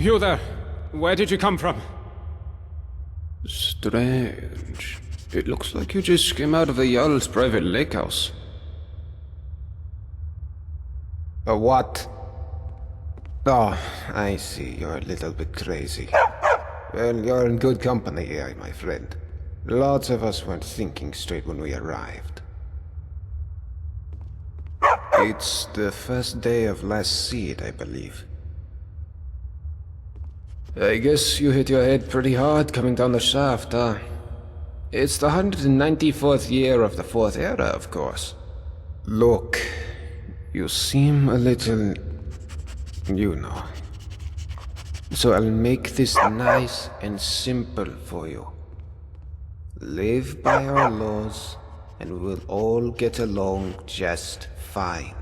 You there. Where did you come from? Strange. It looks like you just came out of the Jarl's private lake house. A what? Oh, I see. You're a little bit crazy. Well, you're in good company here, my friend. Lots of us weren't thinking straight when we arrived. It's the first day of last seed, I believe. I guess you hit your head pretty hard coming down the shaft, huh? It's the 194th year of the Fourth Era, of course. Look, you seem a little... you know. So I'll make this nice and simple for you. Live by our laws, and we'll all get along just fine.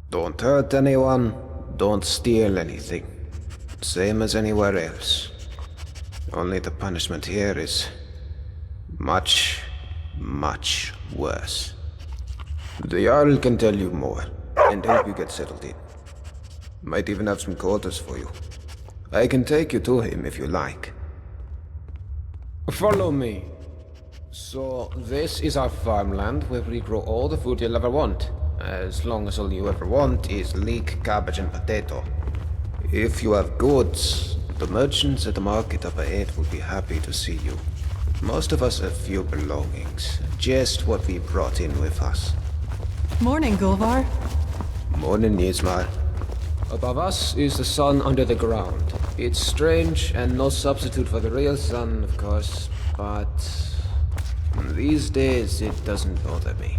Don't hurt anyone, don't steal anything. Same as anywhere else. Only the punishment here is much, much worse. The Jarl can tell you more, and help you get settled in. Might even have some quarters for you. I can take you to him if you like. Follow me. So, this is our farmland where we grow all the food you'll ever want. As long as all you ever want is leek, cabbage, and potato. If you have goods, the merchants at the market up ahead will be happy to see you. Most of us have few belongings, just what we brought in with us. Morning, Gulvar. Morning, Nismar. Above us is the sun under the ground. It's strange and no substitute for the real sun, of course, but these days it doesn't bother me.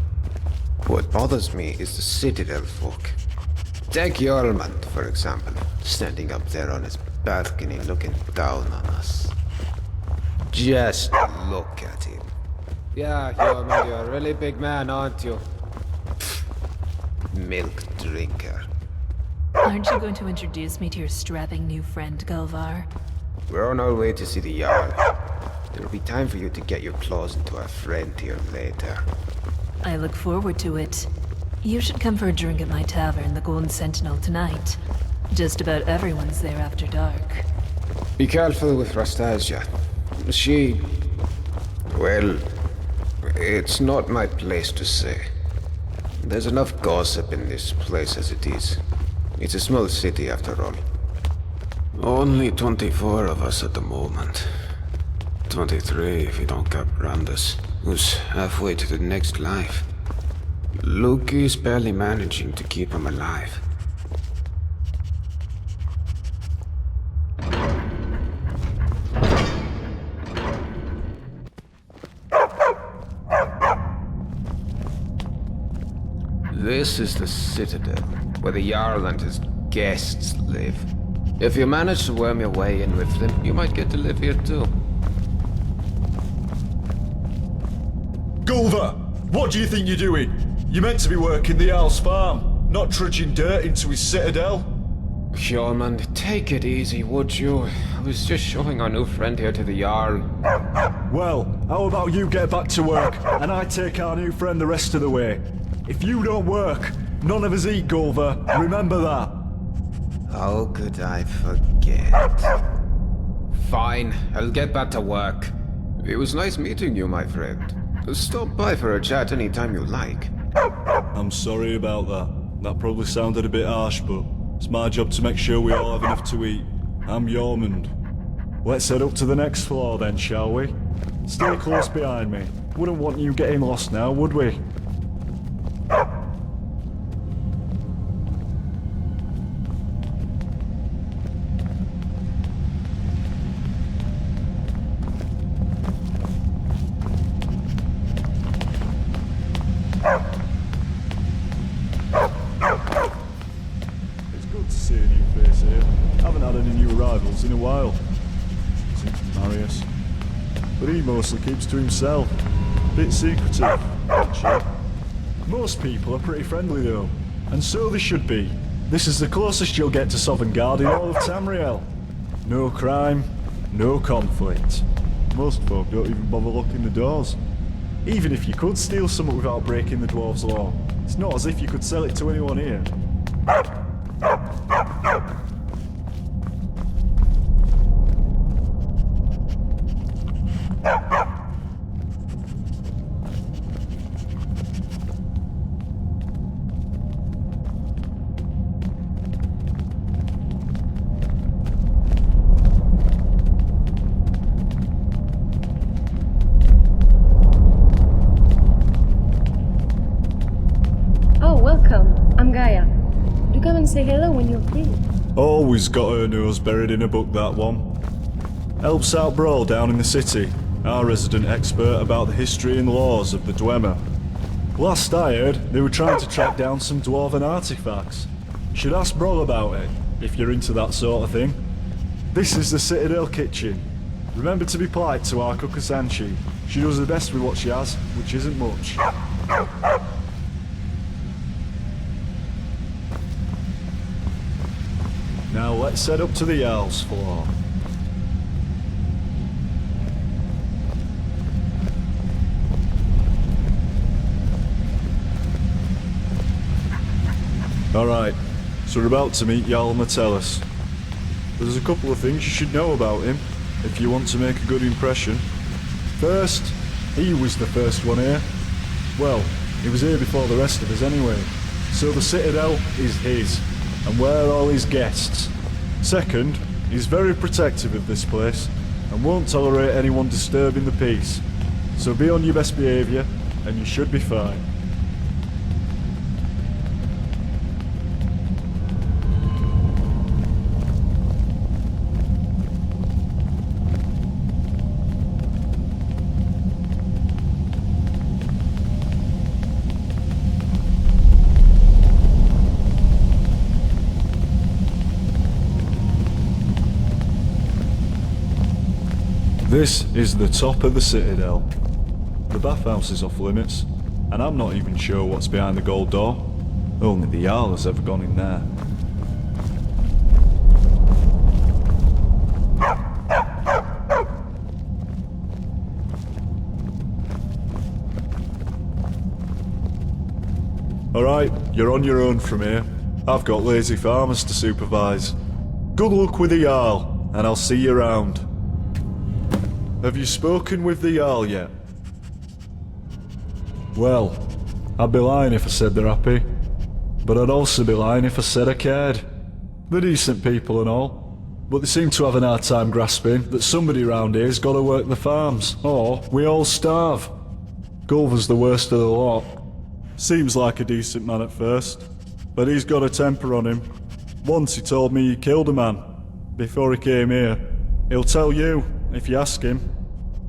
What bothers me is the Citadel folk. Take Jormund, for example, standing up there on his balcony looking down on us. Just look at him. Yeah, Jormund, you're a really big man, aren't you? Milk drinker. Aren't you going to introduce me to your strapping new friend, Gulvar? We're on our way to see the Jarl. There'll be time for you to get your claws into our friend here later. I look forward to it. You should come for a drink at my tavern, the Golden Sentinel, tonight. Just about everyone's there after dark. Be careful with Rastasia. She... well... it's not my place to say. There's enough gossip in this place as it is. It's a small city after all. Only 24 of us at the moment. 23 if you don't count Brandes, who's halfway to the next life. Luke is barely managing to keep him alive. This is the Citadel, where the Jarl and his guests live. If you manage to worm your way in with them, you might get to live here too. Gulvar, what do you think you're doing? You're meant to be working the Jarl's farm, not trudging dirt into his citadel. Jormund, take it easy, would you? I was just showing our new friend here to the Jarl. Well, how about you get back to work, and I take our new friend the rest of the way? If you don't work, none of us eat, Gulvar. Remember that. How could I forget? Fine, I'll get back to work. It was nice meeting you, my friend. Stop by for a chat anytime you like. I'm sorry about that. That probably sounded a bit harsh, but it's my job to make sure we all have enough to eat. I'm Jormund. Let's head up to the next floor then, shall we? Stay close behind me. Wouldn't want you getting lost now, would we? In a while. Marius. But he mostly keeps to himself. Bit secretive, actually. Most people are pretty friendly though, and so they should be. This is the closest you'll get to Sovngarde in all of Tamriel. No crime, no conflict. Most folk don't even bother locking the doors. Even if you could steal something without breaking the dwarves' law, it's not as if you could sell it to anyone here. say hello when you're free. Always got her nose buried in a book, that one. Helps out Brawl down in the city, our resident expert about the history and laws of the Dwemer. Last I heard, they were trying to track down some dwarven artifacts. Should ask Brawl about it, if you're into that sort of thing. This is the Citadel kitchen. Remember to be polite to our cook Asanchi. She does the best with what she has, which isn't much. Now let's head up to the Jarl's floor. Alright, so we're about to meet Jarl Metellus. There's a couple of things you should know about him, if you want to make a good impression. First, he was the first one here. Well, he was here before the rest of us anyway. So the Citadel is his, and we're all his guests. Second, he's very protective of this place, and won't tolerate anyone disturbing the peace. So be on your best behaviour, and you should be fine. This is the top of the Citadel. The bathhouse is off limits, and I'm not even sure what's behind the gold door. Only the Jarl has ever gone in there. Alright, you're on your own from here. I've got lazy farmers to supervise. Good luck with the Jarl, and I'll see you around. Have you spoken with the Jarl yet? Well, I'd be lying if I said they're happy. But I'd also be lying if I said I cared. They're decent people and all, but they seem to have an hard time grasping that somebody around here's got to work the farms, or we all starve. Gulver's the worst of the lot. Seems like a decent man at first, but he's got a temper on him. Once he told me he killed a man before he came here. He'll tell you, if you ask him.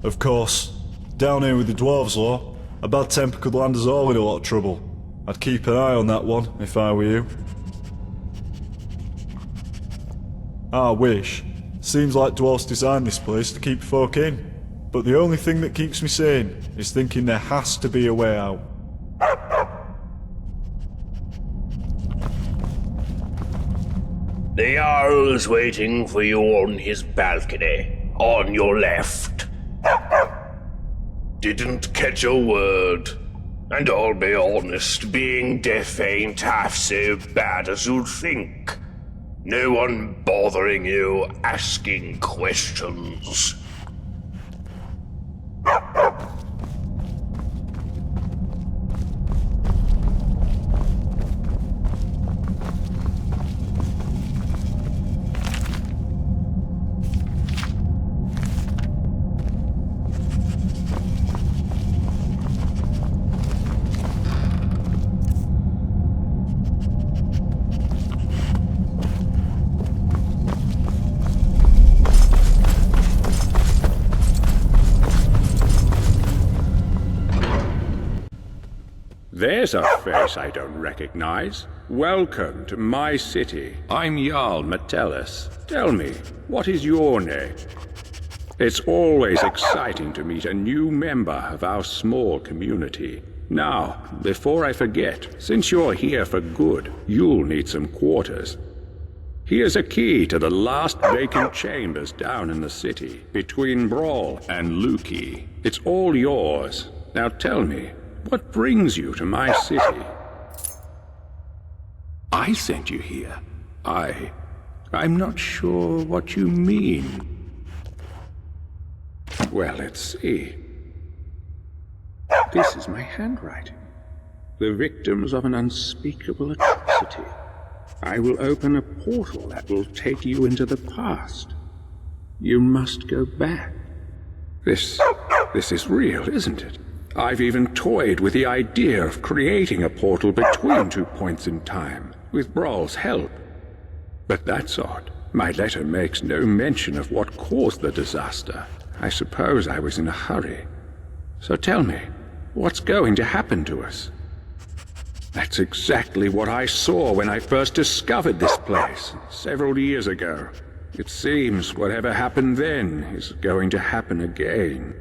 Of course, down here with the Dwarves Law, a bad temper could land us all in a lot of trouble. I'd keep an eye on that one, if I were you. I wish. Seems like Dwarves designed this place to keep folk in. But the only thing that keeps me sane is thinking there has to be a way out. The Jarl's waiting for you on his balcony. On your left. Didn't catch a word. And I'll be honest, being deaf ain't half so bad as you'd think. No one bothering you, asking questions. There's a face I don't recognize. Welcome to my city. I'm Jarl Metellus. Tell me, what is your name? It's always exciting to meet a new member of our small community. Now, before I forget, since you're here for good, you'll need some quarters. Here's a key to the last vacant chambers down in the city, between Brawl and Lukey. It's all yours. Now tell me, what brings you to my city? I sent you here. I'm not sure what you mean. Well, let's see. This is my handwriting. The victims of an unspeakable atrocity. I will open a portal that will take you into the past. You must go back. This is real, isn't it? I've even toyed with the idea of creating a portal between 2 points in time. with Brawl's help. But that's odd. My letter makes no mention of what caused the disaster. I suppose I was in a hurry. So tell me, what's going to happen to us? That's exactly what I saw when I first discovered this place, several years ago. It seems whatever happened then is going to happen again.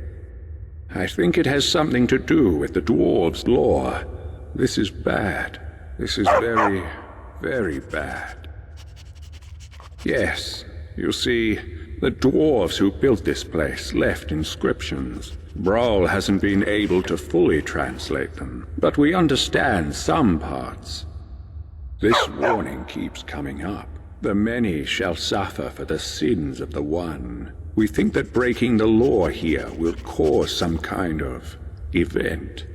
I think it has something to do with the dwarves' lore. This is bad. This is very, very bad. Yes, you see, the dwarves who built this place left inscriptions. Brawl hasn't been able to fully translate them, but we understand some parts. This warning keeps coming up. The many shall suffer for the sins of the one. We think that breaking the law here will cause some kind of event.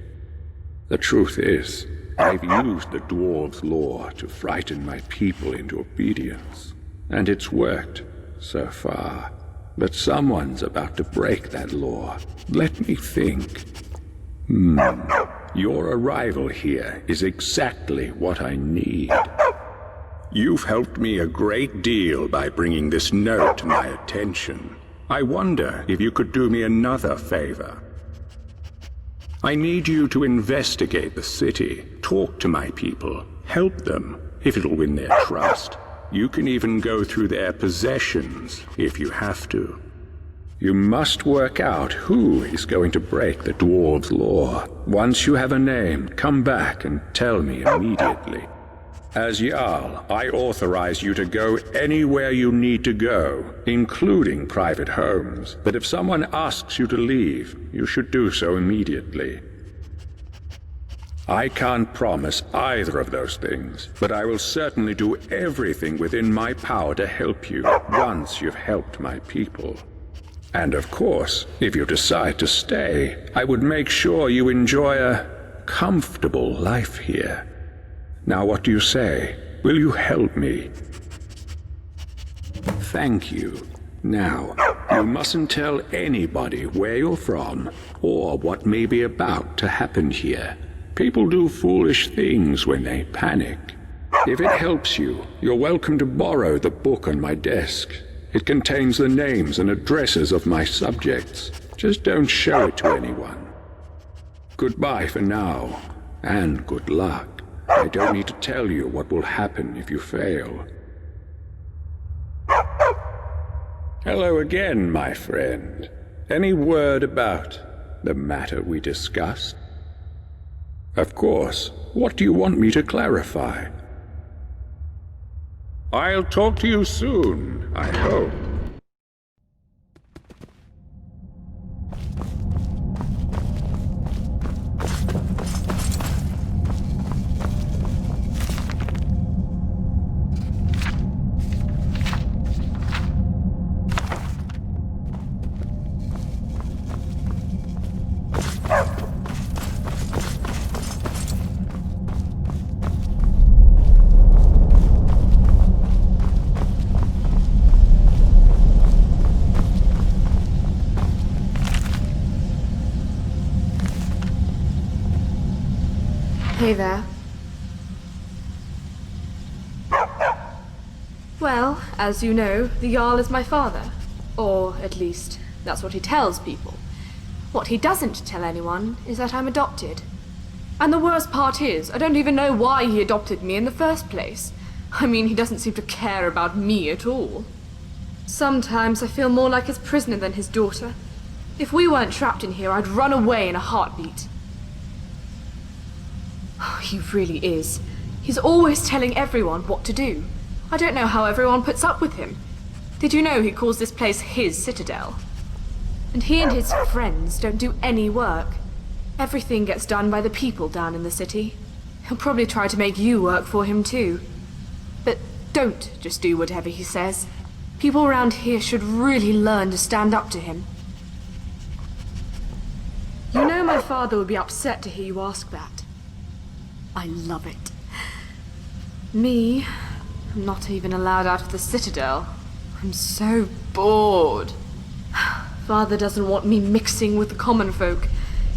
The truth is, I've used the dwarves' law to frighten my people into obedience, and it's worked so far. But someone's about to break that law. Let me think. Your arrival here is exactly what I need. You've helped me a great deal by bringing this note to my attention. I wonder if you could do me another favor. I need you to investigate the city, talk to my people, help them, if it'll win their trust. You can even go through their possessions, if you have to. You must work out who is going to break the dwarves' law. Once you have a name, come back and tell me immediately. As Jarl, I authorize you to go anywhere you need to go, including private homes. But if someone asks you to leave, you should do so immediately. I can't promise either of those things, but I will certainly do everything within my power to help you once you've helped my people. And of course, if you decide to stay, I would make sure you enjoy a comfortable life here. Now what do you say? Will you help me? Thank you. Now, you mustn't tell anybody where you're from or what may be about to happen here. People do foolish things when they panic. If it helps you, you're welcome to borrow the book on my desk. It contains the names and addresses of my subjects. Just don't show it to anyone. Goodbye for now, and good luck. I don't need to tell you what will happen if you fail. Hello again, my friend. Any word about the matter we discussed? Of course. What do you want me to clarify? I'll talk to you soon, I hope. Hey there. Well, as you know, the Jarl is my father. Or, at least, that's what he tells people. What he doesn't tell anyone is that I'm adopted. And the worst part is, I don't even know why he adopted me in the first place. I mean, he doesn't seem to care about me at all. Sometimes I feel more like his prisoner than his daughter. If we weren't trapped in here, I'd run away in a heartbeat. He really is. He's always telling everyone what to do. I don't know how everyone puts up with him. Did you know he calls this place his citadel? And he and his friends don't do any work. Everything gets done by the people down in the city. He'll probably try to make you work for him too. But don't just do whatever he says. People around here should really learn to stand up to him. You know my father would be upset to hear you ask that. I love it. Me, I'm not even allowed out of the citadel. I'm so bored. Father doesn't want me mixing with the common folk.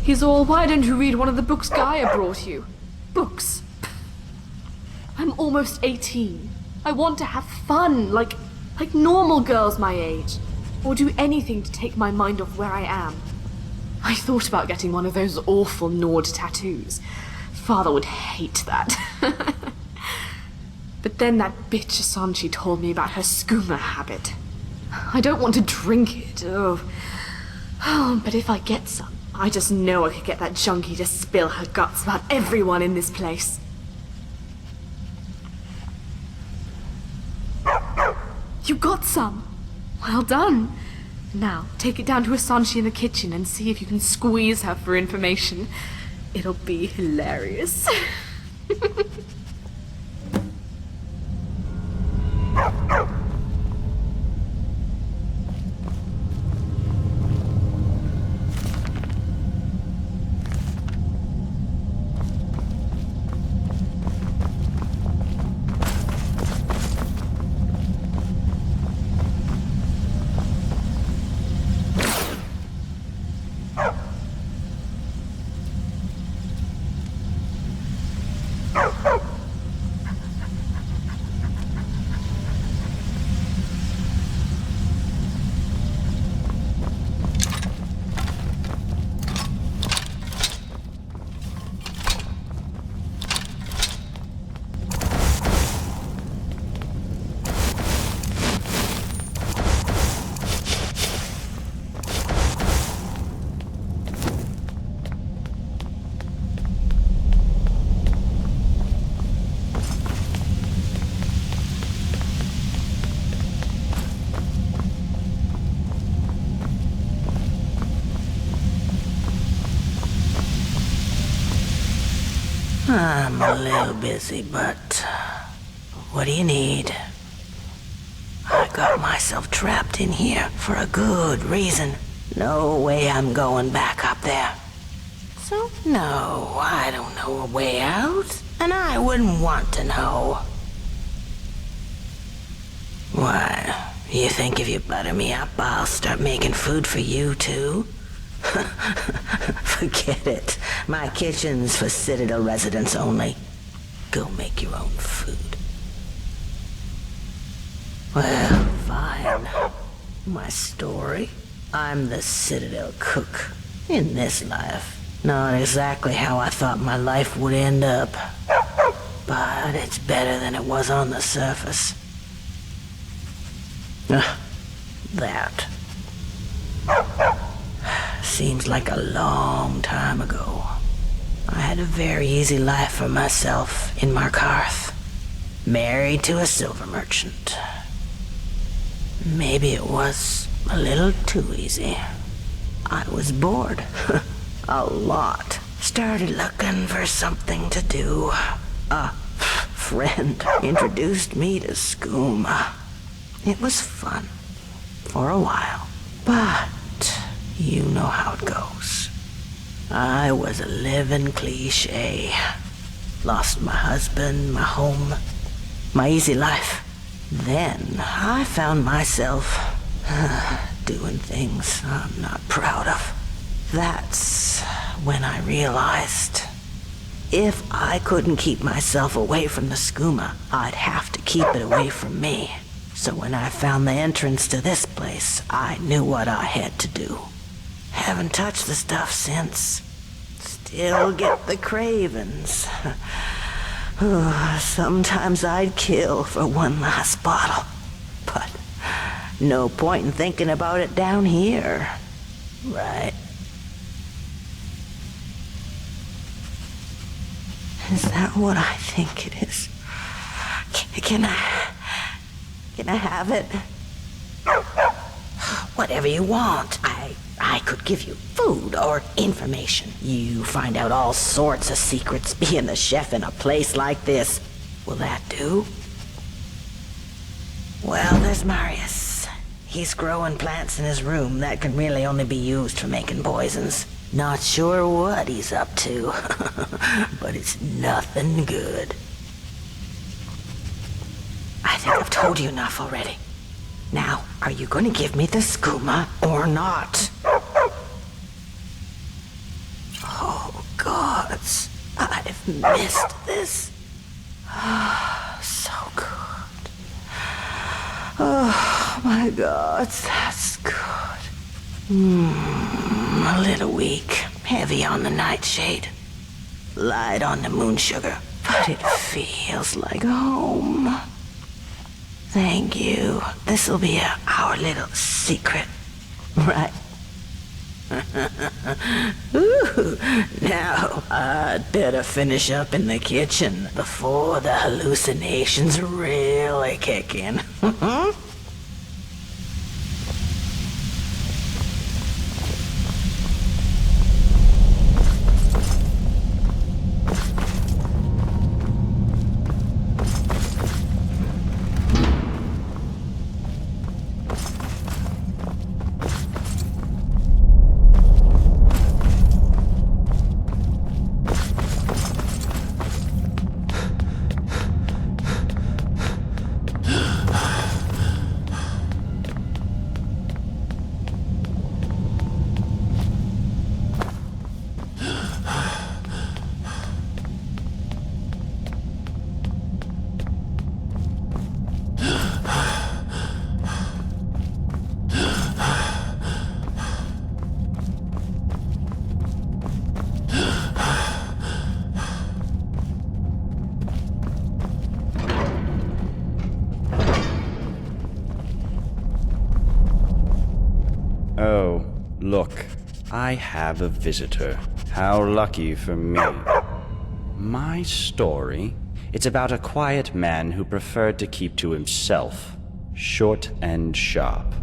He's all, why don't you read one of the books Gaia brought you? Books. I'm almost 18. I want to have fun, like normal girls my age. Or do anything to take my mind off where I am. I thought about getting one of those awful Nord tattoos. Father would hate that. But then that bitch Asanchi told me about her skooma habit. I don't want to drink it, but if I get some, I just know I could get that junkie to spill her guts about everyone in this place. You got some? Well done. Now, take it down to Asanchi in the kitchen and see if you can squeeze her for information. It'll be hilarious. I'm a little busy, but what do you need? I got myself trapped in here for a good reason. No way I'm going back up there. So, no, I don't know a way out, and I wouldn't want to know. Why, you think if you butter me up, I'll start making food for you too? Forget it. My kitchen's for Citadel residents only. Go make your own food. Well, fine. My story. I'm the Citadel cook. In this life. Not exactly how I thought my life would end up. But it's better than it was on the surface. That. Seems like a long time ago. I had a very easy life for myself in Markarth. Married to a silver merchant. Maybe it was a little too easy. I was bored. A lot. Started looking for something to do. A friend introduced me to skooma. It was fun. For a while. But you know how it goes. I was a living cliche. Lost my husband, my home, my easy life. Then I found myself doing things I'm not proud of. That's when I realized if I couldn't keep myself away from the skooma, I'd have to keep it away from me. So when I found the entrance to this place, I knew what I had to do. Haven't touched the stuff since. Still get the cravings. Sometimes I'd kill for one last bottle. But no point in thinking about it down here. Right. Is that what I think it is? Can I have it? Whatever you want. I could give you food or information. You find out all sorts of secrets being the chef in a place like this. Will that do? Well, there's Marius. He's growing plants in his room that can really only be used for making poisons. Not sure what he's up to, but it's nothing good. I think I've told you enough already. Now, are you going to give me the skooma or not? Oh, gods. I've missed this. Oh my God, that's good. A little weak, heavy on the nightshade, light on the moon sugar, but it feels like home. Thank you. This'll be our little secret, right? Ooh, now, I'd better finish up in the kitchen before the hallucinations really kick in. Oh, look, I have a visitor. How lucky for me. My story? It's about a quiet man who preferred to keep to himself. Short and sharp.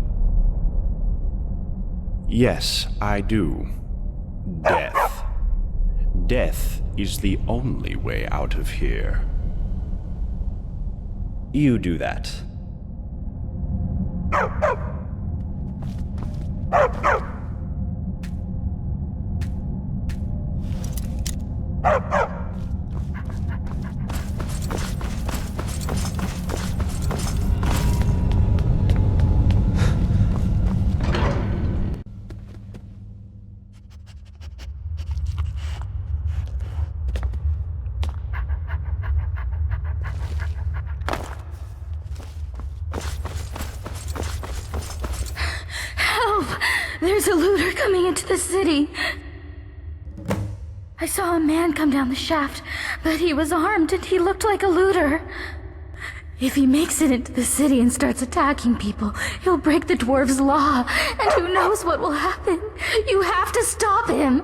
Yes, I do. Death. Death is the only way out of here. You do that. There's a looter coming into the city. I saw a man come down the shaft, but he was armed and he looked like a looter. If he makes it into the city and starts attacking people, he'll break the dwarves' law, and who knows what will happen. You have to stop him.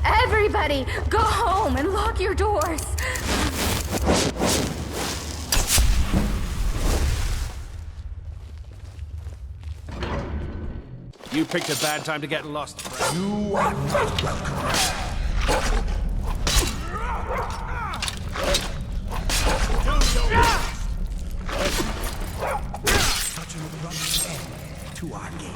Everybody, go home and lock your doors. You picked a bad time to get lost, friend. You are not welcome. Such an abrupt end to our game.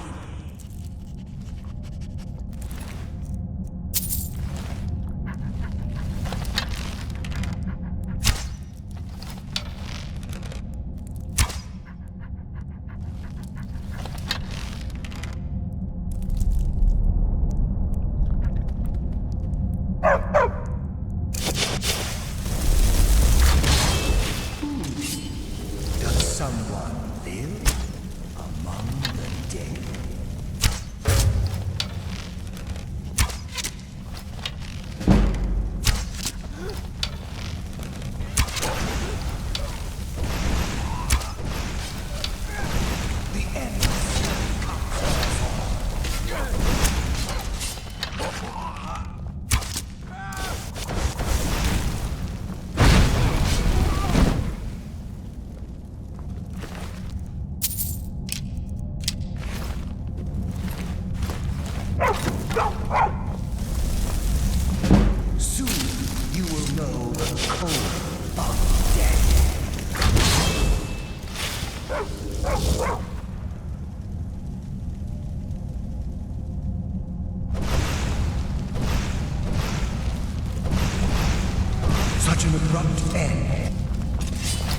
Such an abrupt end.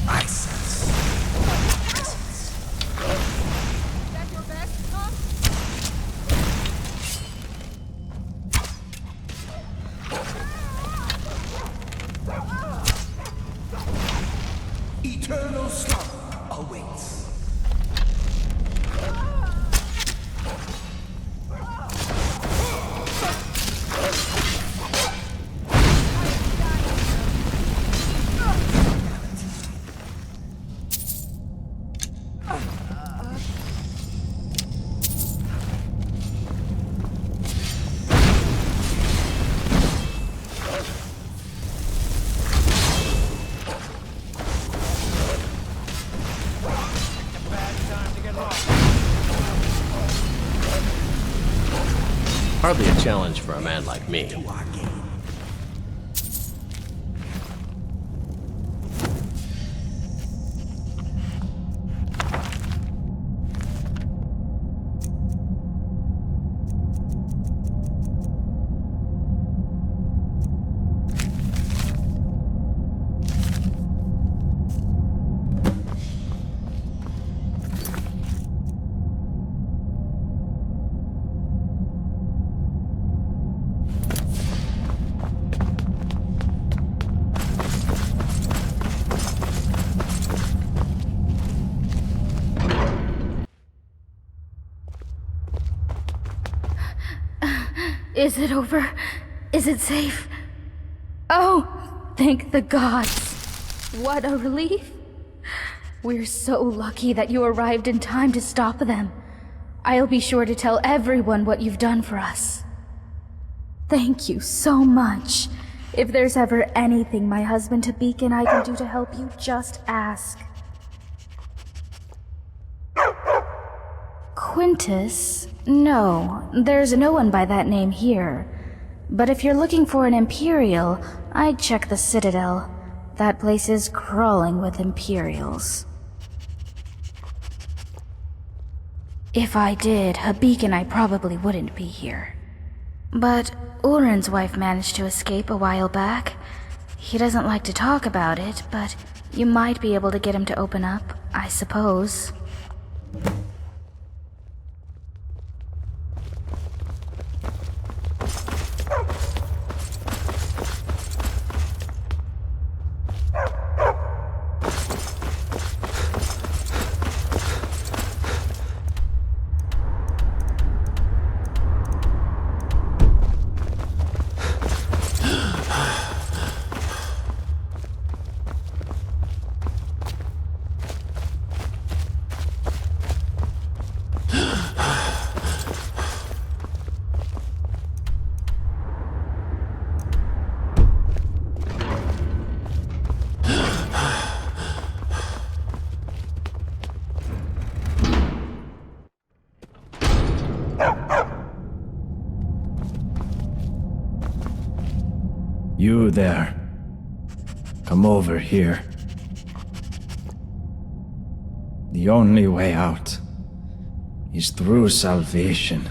I sense presence. Is that your best, huh? Eternal slumber. awaits. Hardly a challenge for a man like me. Is it over? Is it safe? Oh, thank the gods. What a relief. We're so lucky that you arrived in time to stop them. I'll be sure to tell everyone what you've done for us. Thank you so much. If there's ever anything my husband Tabik and I can do to help you, just ask. Quintus? No, there's no one by that name here. But if you're looking for an Imperial, I'd check the Citadel. That place is crawling with Imperials. If I did, Habik and I probably wouldn't be here. But Urin's wife managed to escape a while back. He doesn't like to talk about it, but you might be able to get him to open up, I suppose. You there. Come over here. The only way out is through salvation.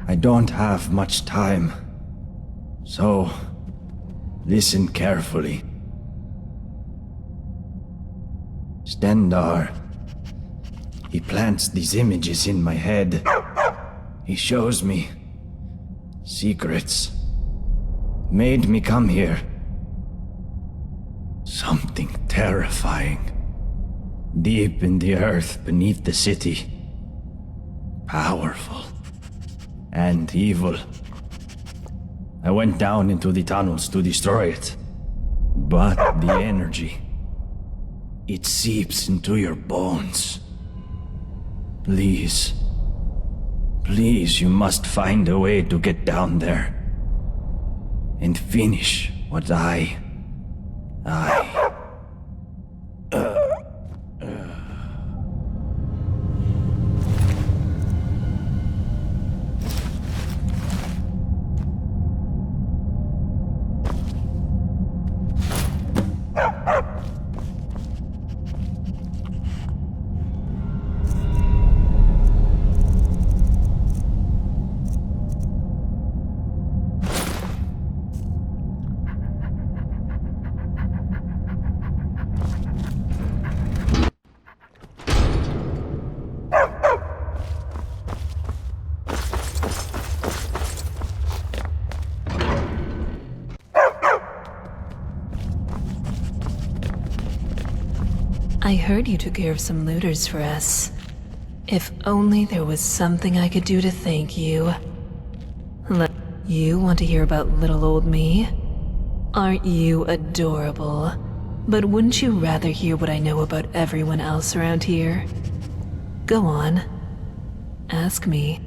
I don't have much time, so listen carefully. Stendar, he plants these images in my head. He shows me secrets. Made me come here. Something terrifying. Deep in the earth beneath the city. Powerful. And evil. I went down into the tunnels to destroy it. But the energy, it seeps into your bones. Please. Please, you must find a way to get down there. And finish what I I heard you took care of some looters for us. If only there was something I could do to thank you. You want to hear about little old me? Aren't you adorable? But wouldn't you rather hear what I know about everyone else around here? Go on. Ask me.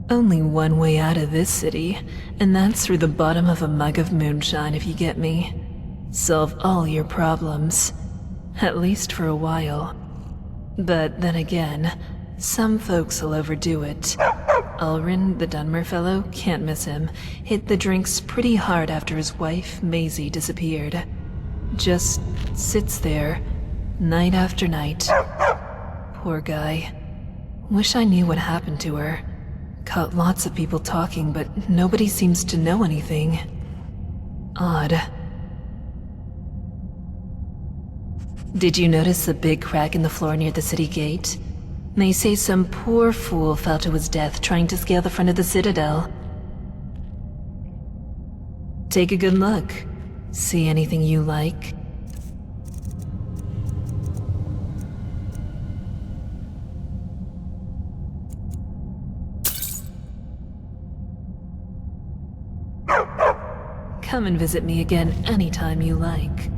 Only one way out of this city, and that's through the bottom of a mug of moonshine, if you get me. Solve all your problems. At least for a while. But then again, some folks will overdo it. Ulrin, the Dunmer fellow, can't miss him. Hit the drinks pretty hard after his wife, Maisie, disappeared. Just sits there, night after night. Poor guy. Wish I knew what happened to her. Caught lots of people talking, but nobody seems to know anything. Odd. Did you notice the big crack in the floor near the city gate? They say some poor fool fell to his death trying to scale the front of the citadel. Take a good look. See anything you like? Come and visit me again anytime you like.